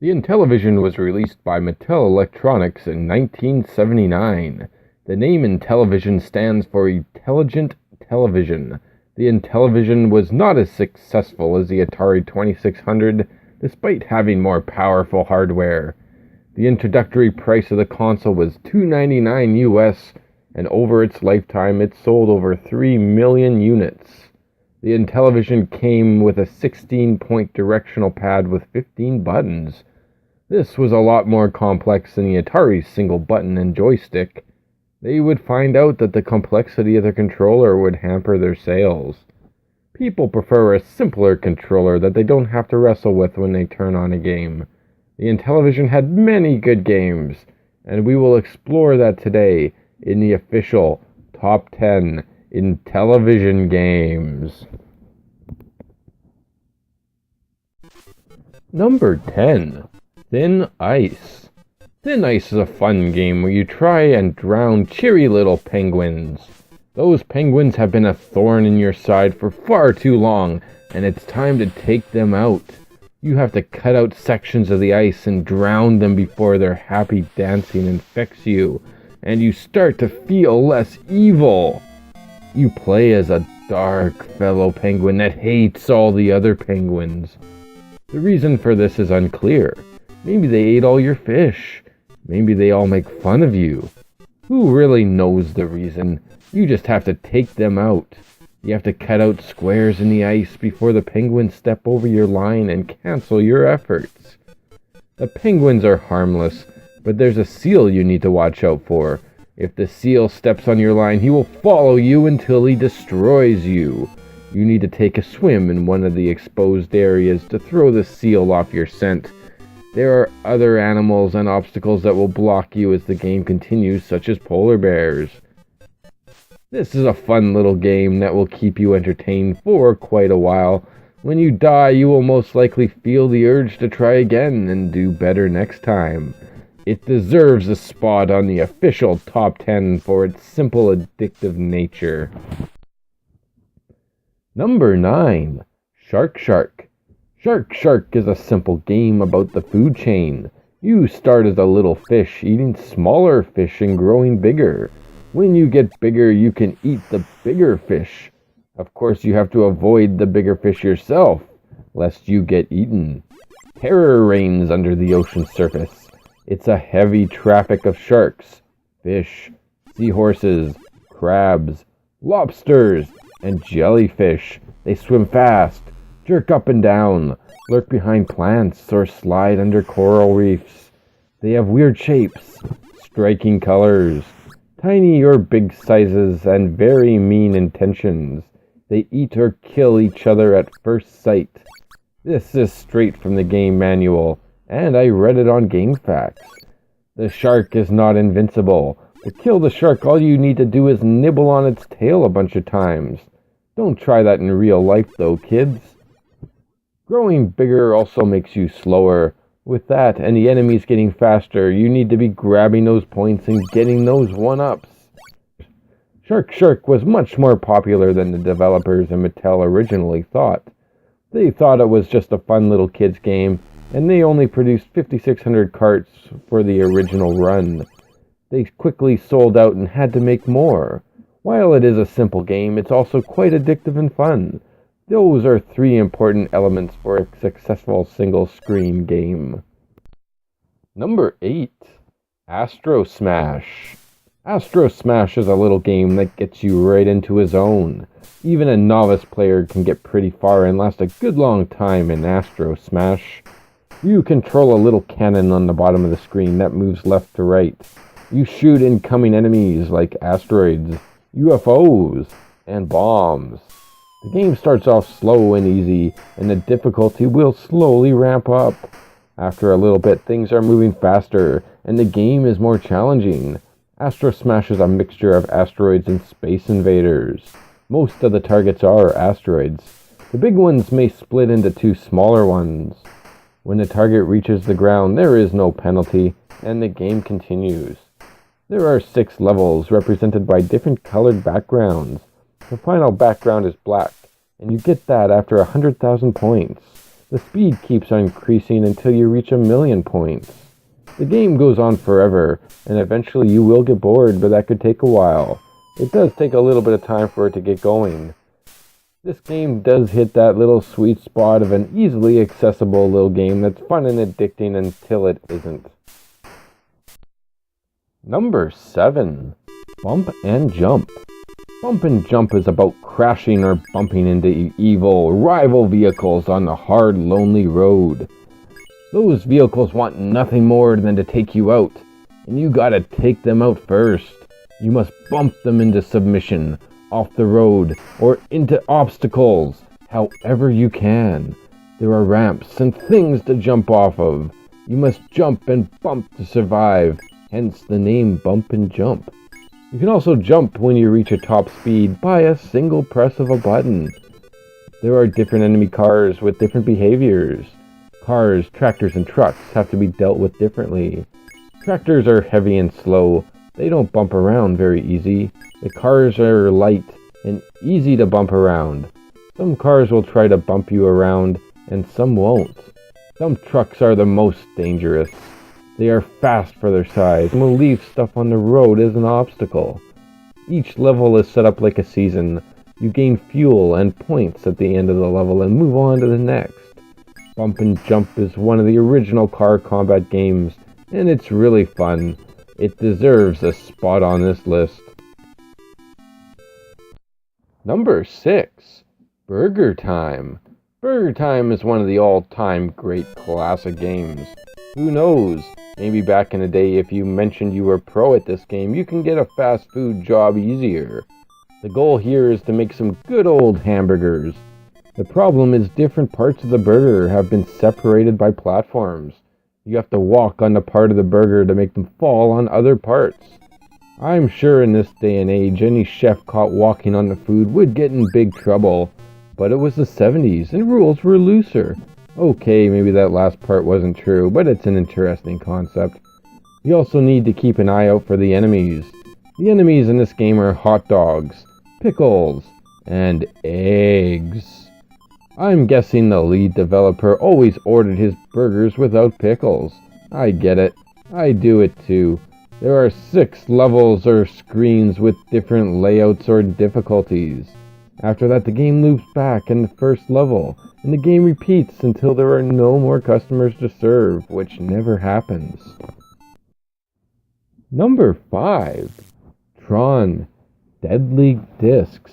The Intellivision was released by Mattel Electronics in 1979. The name Intellivision stands for Intelligent Television. The Intellivision was not as successful as the Atari 2600, despite having more powerful hardware. The introductory price of the console was $2.99 US, and over its lifetime it sold over 3 million units. The Intellivision came with a 16-point directional pad with 15 buttons. This was a lot more complex than the Atari's single button and joystick. They would find out that the complexity of the controller would hamper their sales. People prefer a simpler controller that they don't have to wrestle with when they turn on a game. The Intellivision had many good games, and we will explore that today in the official Top 10 Intellivision games. Number 10. Thin Ice. Thin Ice is a fun game where you try and drown cheery little penguins. Those penguins have been a thorn in your side for far too long, and it's time to take them out. You have to cut out sections of the ice and drown them before their happy dancing infects you, and you start to feel less evil. You play as a dark fellow penguin that hates all the other penguins. The reason for this is unclear. Maybe they ate all your fish. Maybe they all make fun of you. Who really knows the reason? You just have to take them out. You have to cut out squares in the ice before the penguins step over your line and cancel your efforts. The penguins are harmless, but there's a seal you need to watch out for. If the seal steps on your line, he will follow you until he destroys you. You need to take a swim in one of the exposed areas to throw the seal off your scent. There are other animals and obstacles that will block you as the game continues, such as polar bears. This is a fun little game that will keep you entertained for quite a while. When you die, you will most likely feel the urge to try again and do better next time. It deserves a spot on the official Top 10 for its simple, addictive nature. Number 9. Shark Shark. Shark Shark is a simple game about the food chain. You start as a little fish, eating smaller fish and growing bigger. When you get bigger, you can eat the bigger fish. Of course, you have to avoid the bigger fish yourself, lest you get eaten. Terror reigns under the ocean surface. It's a heavy traffic of sharks, fish, seahorses, crabs, lobsters, and jellyfish. They swim fast, jerk up and down, lurk behind plants, or slide under coral reefs. They have weird shapes, striking colors, tiny or big sizes, and very mean intentions. They eat or kill each other at first sight. This is straight from the game manual, and I read it on GameFAQs. The shark is not invincible. To kill the shark, all you need to do is nibble on its tail a bunch of times. Don't try that in real life though, kids. Growing bigger also makes you slower. With that and the enemies getting faster, you need to be grabbing those points and getting those one-ups. Shark Shark was much more popular than the developers and Mattel originally thought. They thought it was just a fun little kids game, and they only produced 5,600 carts for the original run. They quickly sold out and had to make more. While it is a simple game, it's also quite addictive and fun. Those are 3 important elements for a successful single-screen game. Number 8. Astro Smash. Astro Smash is a little game that gets you right into a zone. Even a novice player can get pretty far and last a good long time in Astro Smash. You control a little cannon on the bottom of the screen that moves left to right. You shoot incoming enemies like asteroids, UFOs, and bombs. The game starts off slow and easy, and the difficulty will slowly ramp up. After a little bit, things are moving faster, and the game is more challenging. Astro Smash is a mixture of asteroids and space invaders. Most of the targets are asteroids. The big ones may split into 2 smaller ones. When the target reaches the ground, there is no penalty, and the game continues. There are 6 levels represented by different colored backgrounds. The final background is black, and you get that after 100,000 points. The speed keeps on increasing until you reach 1,000,000 points. The game goes on forever, and eventually you will get bored, but that could take a while. It does take a little bit of time for it to get going. This game does hit that little sweet spot of an easily accessible little game that's fun and addicting until it isn't. Number 7. Bump and Jump. Bump and Jump is about crashing or bumping into evil, rival vehicles on the hard, lonely road. Those vehicles want nothing more than to take you out, and you gotta take them out first. You must bump them into submission, off the road, or into obstacles, however you can. There are ramps and things to jump off of. You must jump and bump to survive, hence the name Bump and Jump. You can also jump when you reach a top speed by a single press of a button. There are different enemy cars with different behaviors. Cars, tractors, and trucks have to be dealt with differently. Tractors are heavy and slow. They don't bump around very easy. The cars are light and easy to bump around. Some cars will try to bump you around, and some won't. Some trucks are the most dangerous. They are fast for their size and will leave stuff on the road as an obstacle. Each level is set up like a season. You gain fuel and points at the end of the level and move on to the next. Bump and Jump is one of the original car combat games, and it's really fun. It deserves a spot on this list. Number 6. Burger Time. Burger Time is one of the all-time great classic games. Who knows? Maybe back in the day, if you mentioned you were pro at this game, you can get a fast food job easier. The goal here is to make some good old hamburgers. The problem is different parts of the burger have been separated by platforms. You have to walk on the part of the burger to make them fall on other parts. I'm sure in this day and age, any chef caught walking on the food would get in big trouble. But it was the 70s and rules were looser. Okay, maybe that last part wasn't true, but it's an interesting concept. You also need to keep an eye out for the enemies. The enemies in this game are hot dogs, pickles, and eggs. I'm guessing the lead developer always ordered his burgers without pickles. I get it. I do it too. There are 6 levels or screens with different layouts or difficulties. After that, the game loops back in the first level, and the game repeats until there are no more customers to serve, which never happens. Number 5. Tron. Deadly Discs.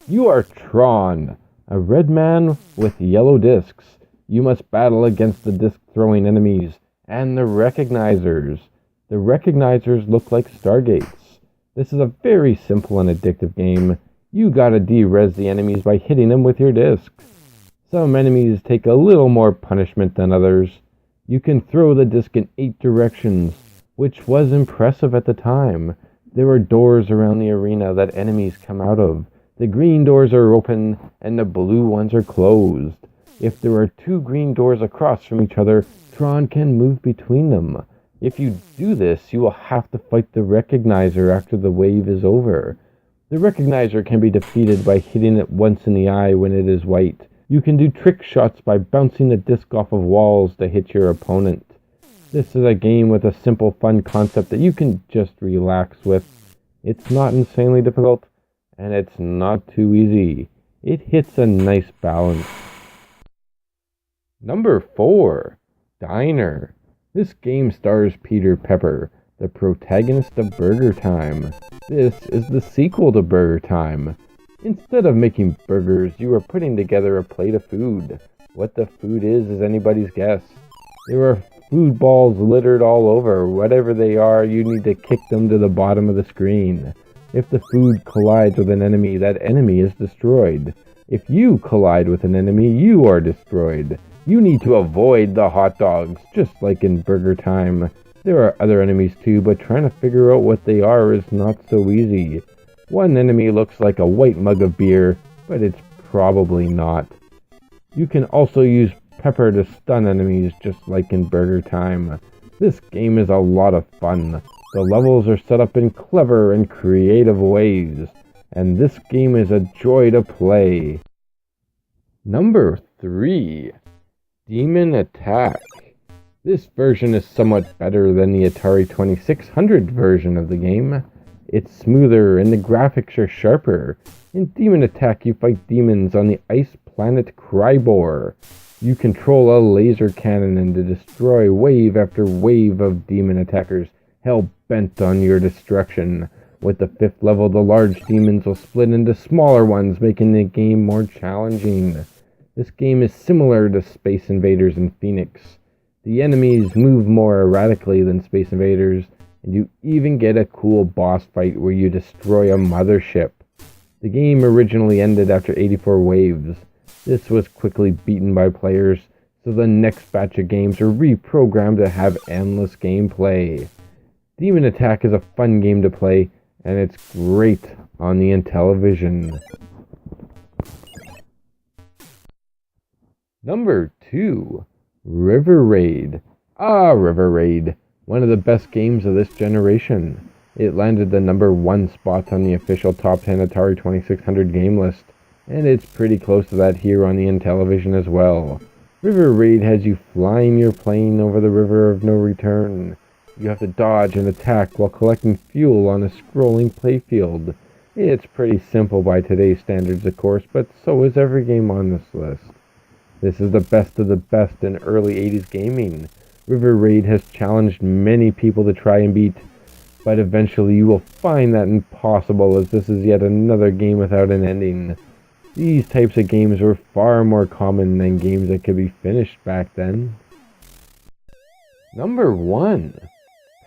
You are Tron, a red man with yellow discs. You must battle against the disc-throwing enemies and the recognizers. The recognizers look like stargates. This is a very simple and addictive game. You gotta de-res the enemies by hitting them with your discs. Some enemies take a little more punishment than others. You can throw the disc in 8 directions, which was impressive at the time. There are doors around the arena that enemies come out of. The green doors are open and the blue ones are closed. If there are 2 green doors across from each other, Tron can move between them. If you do this, you will have to fight the recognizer after the wave is over. The recognizer can be defeated by hitting it once in the eye when it is white. You can do trick shots by bouncing the disc off of walls to hit your opponent. This is a game with a simple, fun concept that you can just relax with. It's not insanely difficult, and it's not too easy. It hits a nice balance. Number 4. Diner. This game stars Peter Pepper, the protagonist of Burger Time. This is the sequel to Burger Time. Instead of making burgers, you are putting together a plate of food. What the food is anybody's guess. There are food balls littered all over. Whatever they are, you need to kick them to the bottom of the screen. If the food collides with an enemy, that enemy is destroyed. If you collide with an enemy, you are destroyed. You need to avoid the hot dogs, just like in Burger Time. There are other enemies too, but trying to figure out what they are is not so easy. One enemy looks like a white mug of beer, but it's probably not. You can also use pepper to stun enemies, just like in Burger Time. This game is a lot of fun. The levels are set up in clever and creative ways, and this game is a joy to play. Number 3. Demon Attack. This version is somewhat better than the Atari 2600 version of the game. It's smoother and the graphics are sharper. In Demon Attack, you fight demons on the ice planet Krybor. You control a laser cannon and to destroy wave after wave of demon attackers hell-bent on your destruction. With the 5th level, the large demons will split into smaller ones, making the game more challenging. This game is similar to Space Invaders and Phoenix. The enemies move more erratically than Space Invaders, and you even get a cool boss fight where you destroy a mothership. The game originally ended after 84 waves. This was quickly beaten by players, so the next batch of games are reprogrammed to have endless gameplay. Demon Attack is a fun game to play, and it's great on the Intellivision. Number 2. River Raid. River Raid. One of the best games of this generation. It landed the number 1 spot on the official top 10 Atari 2600 game list, and it's pretty close to that here on the Intellivision as well. River Raid has you flying your plane over the river of no return. You have to dodge and attack while collecting fuel on a scrolling playfield. It's pretty simple by today's standards, of course, but so is every game on this list. This is the best of the best in early 80s gaming. River Raid has challenged many people to try and beat, but eventually you will find that impossible, as this is yet another game without an ending. These types of games were far more common than games that could be finished back then. Number 1.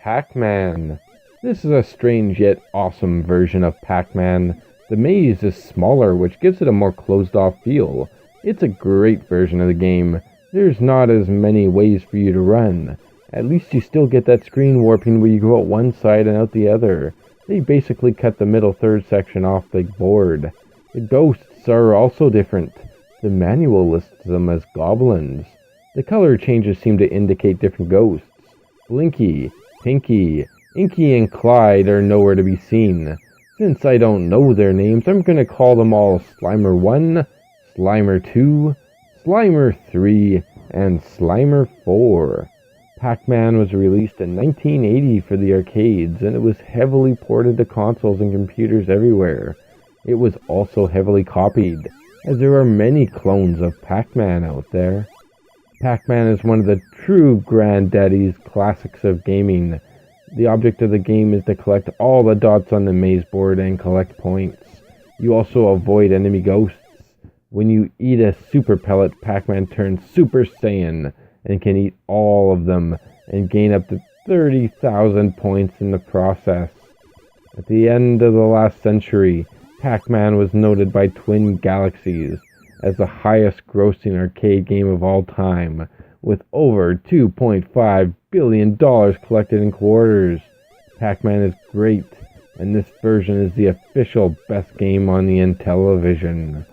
Pac-Man. This is a strange yet awesome version of Pac-Man. The maze is smaller, which gives it a more closed-off feel. It's a great version of the game. There's not as many ways for you to run. At least you still get that screen warping where you go out one side and out the other. They basically cut the middle third section off the board. The ghosts are also different. The manual lists them as goblins. The color changes seem to indicate different ghosts. Blinky, Pinky, Inky, and Clyde are nowhere to be seen. Since I don't know their names, I'm going to call them all Slimer 1, Slimer 2, Slimer 3, and Slimer 4. Pac-Man was released in 1980 for the arcades, and it was heavily ported to consoles and computers everywhere. It was also heavily copied, as there are many clones of Pac-Man out there. Pac-Man is one of the true granddaddy's classics of gaming. The object of the game is to collect all the dots on the maze board and collect points. You also avoid enemy ghosts. When you eat a super pellet, Pac-Man turns Super Saiyan and can eat all of them and gain up to 30,000 points in the process. At the end of the last century, Pac-Man was noted by Twin Galaxies as the highest grossing arcade game of all time, with over $2.5 billion collected in quarters. Pac-Man is great, and this version is the official best game on the Intellivision.